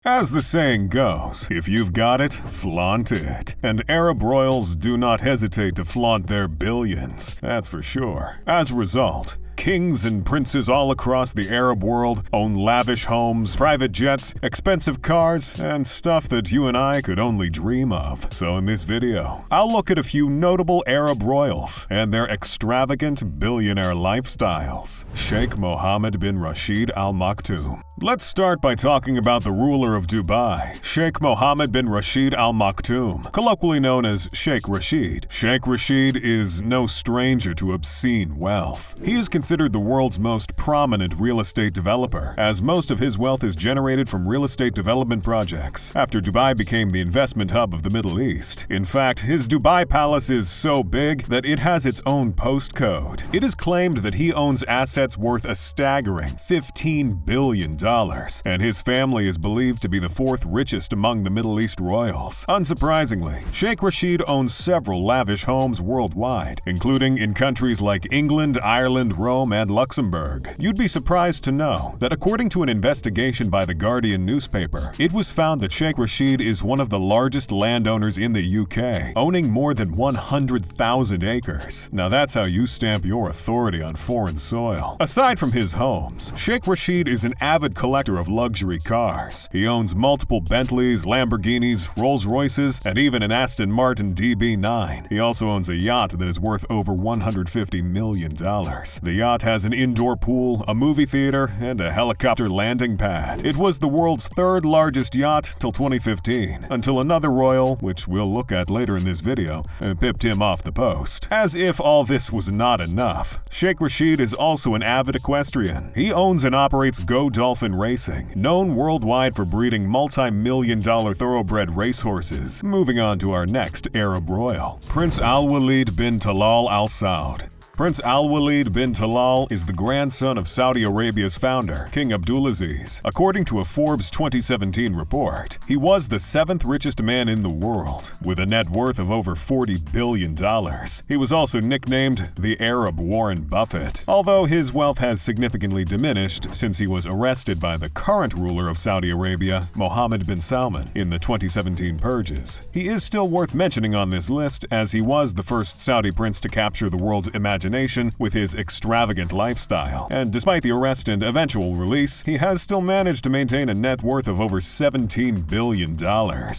As the saying goes, if you've got it, flaunt it. And Arab royals do not hesitate to flaunt their billions, that's for sure. As a result, kings and princes all across the Arab world own lavish homes, private jets, expensive cars, and stuff that you and I could only dream of. So in this video, I'll look at a few notable Arab royals and their extravagant billionaire lifestyles. Sheikh Mohammed bin Rashid Al Maktoum. Let's start by talking about the ruler of Dubai, Sheikh Mohammed bin Rashid Al Maktoum, colloquially known as Sheikh Rashid. Sheikh Rashid is no stranger to obscene wealth. He is considered the world's most prominent real estate developer, as most of his wealth is generated from real estate development projects, after Dubai became the investment hub of the Middle East. In fact, his Dubai palace is so big that it has its own postcode. It is claimed that he owns assets worth a staggering $15 billion, and his family is believed to be the fourth richest among the Middle East royals. Unsurprisingly, Sheikh Rashid owns several lavish homes worldwide, including in countries like England, Ireland, Rome, and Luxembourg. You'd be surprised to know that according to an investigation by the Guardian newspaper, it was found that Sheikh Rashid is one of the largest landowners in the UK, owning more than 100,000 acres. Now that's how you stamp your authority on foreign soil. Aside from his homes, Sheikh Rashid is an avid collector of luxury cars. He owns multiple Bentleys, Lamborghinis, Rolls-Royces, and even an Aston Martin DB9. He also owns a yacht that is worth over $150 million. The yacht has an indoor pool, a movie theater, and a helicopter landing pad. It was the world's third largest yacht till 2015, until another royal, which we'll look at later in this video, pipped him off the post. As if all this was not enough, Sheikh Rashid is also an avid equestrian. He owns and operates Go Dolphin Racing, known worldwide for breeding multi-million-dollar thoroughbred racehorses. Moving on to our next Arab royal, Prince Al-Walid bin Talal Al Saud. Prince Al-Walid bin Talal is the grandson of Saudi Arabia's founder, King Abdulaziz. According to a Forbes 2017 report, he was the seventh richest man in the world, with a net worth of over $40 billion. He was also nicknamed the Arab Warren Buffett, although his wealth has significantly diminished since he was arrested by the current ruler of Saudi Arabia, Mohammed bin Salman, in the 2017 purges. He is still worth mentioning on this list, as he was the first Saudi prince to capture the world's imagination with his extravagant lifestyle, and despite the arrest and eventual release, he has still managed to maintain a net worth of over $17 billion.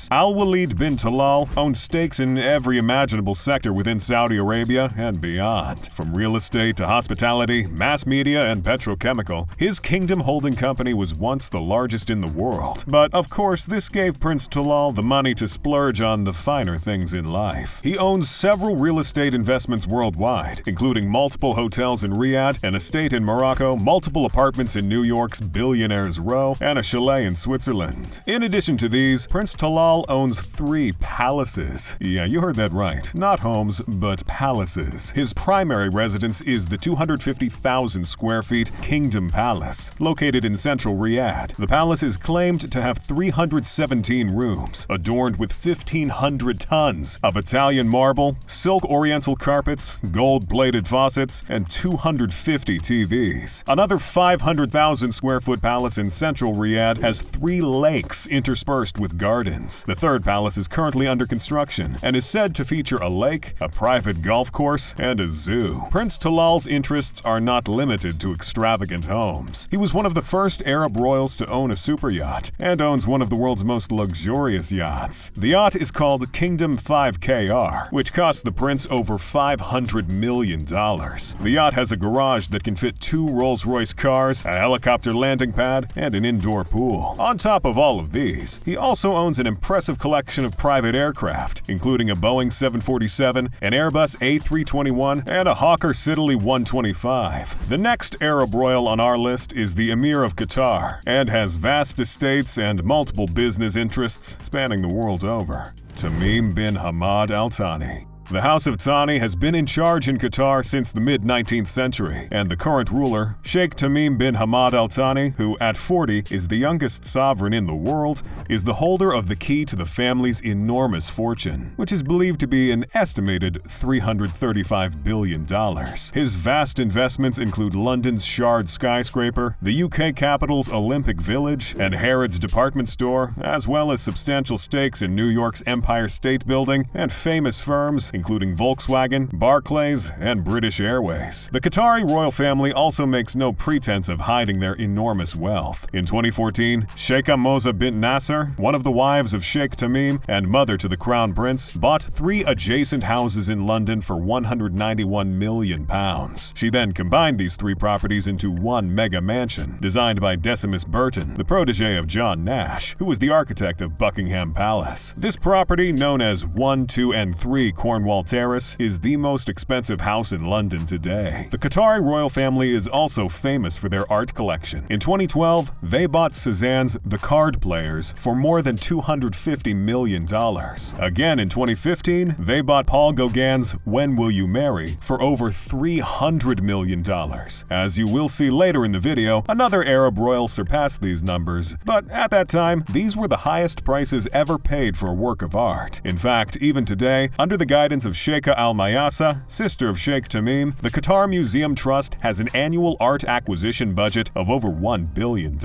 Al-Walid bin Talal owns stakes in every imaginable sector within Saudi Arabia and beyond. From real estate to hospitality, mass media, and petrochemical, his kingdom holding company was once the largest in the world. But of course, this gave Prince Talal the money to splurge on the finer things in life. He owns several real estate investments worldwide, including multiple hotels in Riyadh, an estate in Morocco, multiple apartments in New York's Billionaire's Row, and a chalet in Switzerland. In addition to these, Prince Talal owns 3 palaces. Yeah, you heard that right. Not homes, but palaces. His primary residence is the 250,000 square feet Kingdom Palace, located in central Riyadh. The palace is claimed to have 317 rooms, adorned with 1,500 tons of Italian marble, silk oriental carpets, gold-plated faucets, and 250 TVs. Another 500,000 square foot palace in central Riyadh has 3 lakes interspersed with gardens. The third palace is currently under construction and is said to feature a lake, a private golf course, and a zoo. Prince Talal's interests are not limited to extravagant homes. He was one of the first Arab royals to own a super yacht and owns one of the world's most luxurious yachts. The yacht is called Kingdom 5KR, which cost the prince over $500 million. The yacht has a garage that can fit 2 Rolls-Royce cars, a helicopter landing pad, and an indoor pool. On top of all of these, he also owns an impressive collection of private aircraft, including a Boeing 747, an Airbus A321, and a Hawker Siddeley 125. The next Arab royal on our list is the Emir of Qatar, and has vast estates and multiple business interests spanning the world over. Tamim bin Hamad Al Thani. The House of Thani has been in charge in Qatar since the mid-19th century, and the current ruler, Sheikh Tamim bin Hamad Al Thani, who at 40 is the youngest sovereign in the world, is the holder of the key to the family's enormous fortune, which is believed to be an estimated $335 billion. His vast investments include London's Shard skyscraper, the UK capital's Olympic Village, and Harrods department store, as well as substantial stakes in New York's Empire State Building and famous firms including Volkswagen, Barclays, and British Airways. The Qatari royal family also makes no pretense of hiding their enormous wealth. In 2014, Sheikha Moza bint Nasser, one of the wives of Sheikh Tamim and mother to the crown prince, bought 3 adjacent houses in London for £191 million. She then combined these 3 properties into one mega mansion, designed by Decimus Burton, the protege of John Nash, who was the architect of Buckingham Palace. This property, known as 1, 2, and 3 Cornwall Terrace, is the most expensive house in London today. The Qatari royal family is also famous for their art collection. In 2012, they bought Cézanne's The Card Players for more than $250 million. Again in 2015, they bought Paul Gauguin's When Will You Marry for over $300 million. As you will see later in the video, another Arab royal surpassed these numbers, but at that time, these were the highest prices ever paid for a work of art. In fact, even today, under the guidance of Sheikha Al Mayasa, sister of Sheikh Tamim, the Qatar Museum Trust has an annual art acquisition budget of over $1 billion.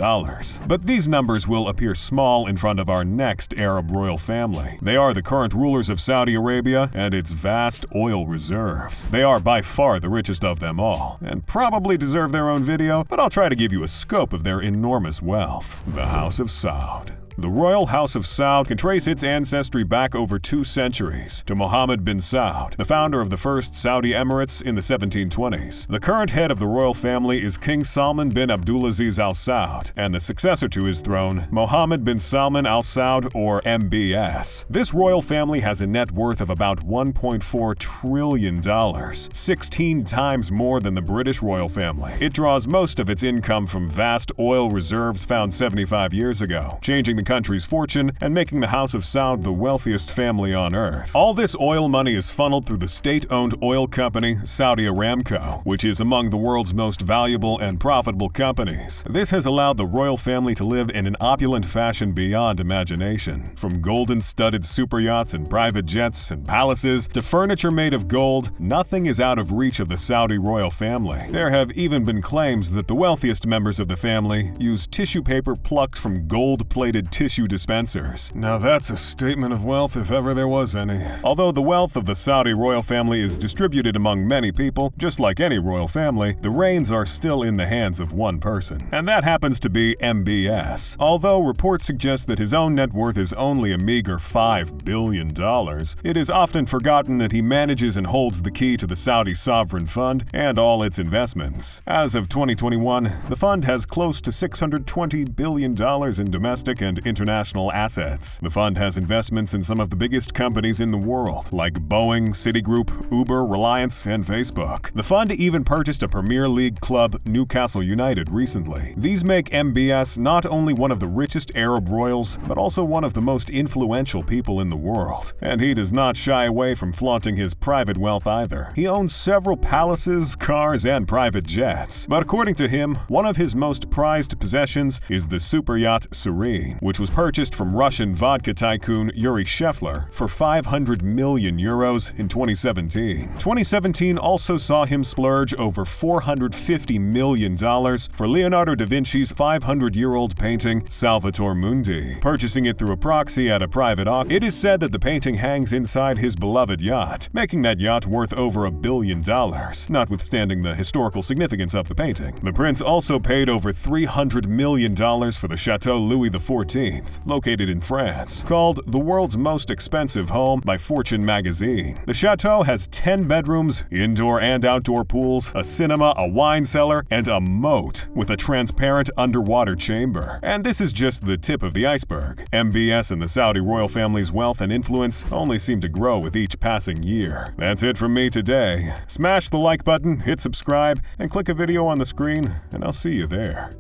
But these numbers will appear small in front of our next Arab royal family. They are the current rulers of Saudi Arabia and its vast oil reserves. They are by far the richest of them all, and probably deserve their own video, but I'll try to give you a scope of their enormous wealth. The House of Saud. The Royal House of Saud can trace its ancestry back over 2 centuries to Mohammed bin Saud, the founder of the first Saudi Emirates in the 1720s. The current head of the royal family is King Salman bin Abdulaziz Al Saud, and the successor to his throne, Mohammed bin Salman Al Saud, or MBS. This royal family has a net worth of about $1.4 trillion, 16 times more than the British royal family. It draws most of its income from vast oil reserves found 75 years ago, changing the country's fortune and making the House of Saud the wealthiest family on earth. All this oil money is funneled through the state-owned oil company Saudi Aramco, which is among the world's most valuable and profitable companies. This has allowed the royal family to live in an opulent fashion beyond imagination. From golden-studded super yachts and private jets and palaces to furniture made of gold, nothing is out of reach of the Saudi royal family. There have even been claims that the wealthiest members of the family use tissue paper plucked from gold-plated tissue dispensers. Now that's a statement of wealth if ever there was any. Although the wealth of the Saudi royal family is distributed among many people, just like any royal family, the reins are still in the hands of one person. And that happens to be MBS. Although reports suggest that his own net worth is only a meager $5 billion, it is often forgotten that he manages and holds the key to the Saudi Sovereign Fund and all its investments. As of 2021, the fund has close to $620 billion in domestic and international assets. The fund has investments in some of the biggest companies in the world, like Boeing, Citigroup, Uber, Reliance, and Facebook. The fund even purchased a Premier League club, Newcastle United, recently. These make MBS not only one of the richest Arab royals, but also one of the most influential people in the world. And he does not shy away from flaunting his private wealth either. He owns several palaces, cars, and private jets. But according to him, one of his most prized possessions is the super yacht Serene, which was purchased from Russian vodka tycoon Yuri Shefler for €500 million in 2017. 2017 also saw him splurge over $450 million for Leonardo da Vinci's 500-year-old painting Salvator Mundi, purchasing it through a proxy at a private auction. It is said that the painting hangs inside his beloved yacht, making that yacht worth over $1 billion, notwithstanding the historical significance of the painting. The prince also paid over $300 million for the Chateau Louis XIV, located in France, called the world's most expensive home by Fortune magazine. The chateau has 10 bedrooms, indoor and outdoor pools, a cinema, a wine cellar, and a moat with a transparent underwater chamber. And this is just the tip of the iceberg. MBS and the Saudi royal family's wealth and influence only seem to grow with each passing year. That's it from me today. Smash the like button, hit subscribe, and click a video on the screen, and I'll see you there.